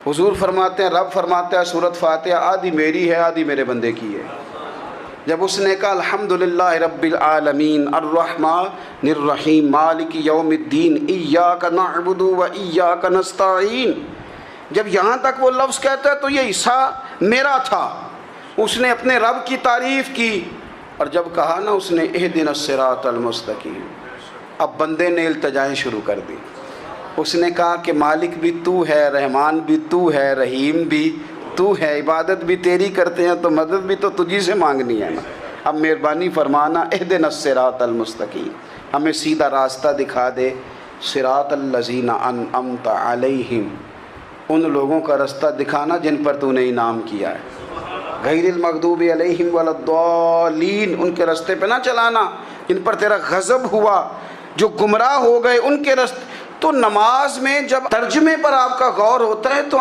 حضور فرماتے ہیں، رب فرماتا ہے سورۃ فاتحہ آدھی میری ہے آدھی میرے بندے کی ہے۔ جب اس نے کہا الحمدللہ رب العالمین الرحمن الرحیم مالک یوم الدین ایاک نعبد و ایاک نستعین، جب یہاں تک وہ لفظ کہتا ہے تو یہ حصہ میرا تھا۔ اس نے اپنے رب کی تعریف کی، اور جب کہا نا اس نے اہدنا الصراط المستقیم، اب بندے نے التجائیں شروع کر دی۔ اس نے کہا کہ مالک بھی تو ہے، رحمان بھی تو ہے، رحیم بھی تو ہے، عبادت بھی تیری کرتے ہیں تو مدد بھی تو تجھی سے مانگنی ہے نا۔ اب مہربانی فرمانا اہدنا الصراط المستقیم، ہمیں سیدھا راستہ دکھا دے، صراط الذین انعمت علیہم، ان لوگوں کا راستہ دکھانا جن پر تو نے انعام کیا ہے، غیر المغضوب علیہم ولا الضالین، ان کے راستے پہ نہ چلانا جن پر تیرا غضب ہوا، جو گمراہ ہو گئے ان کے راستے۔ تو نماز میں جب ترجمے پر آپ کا غور ہوتا ہے تو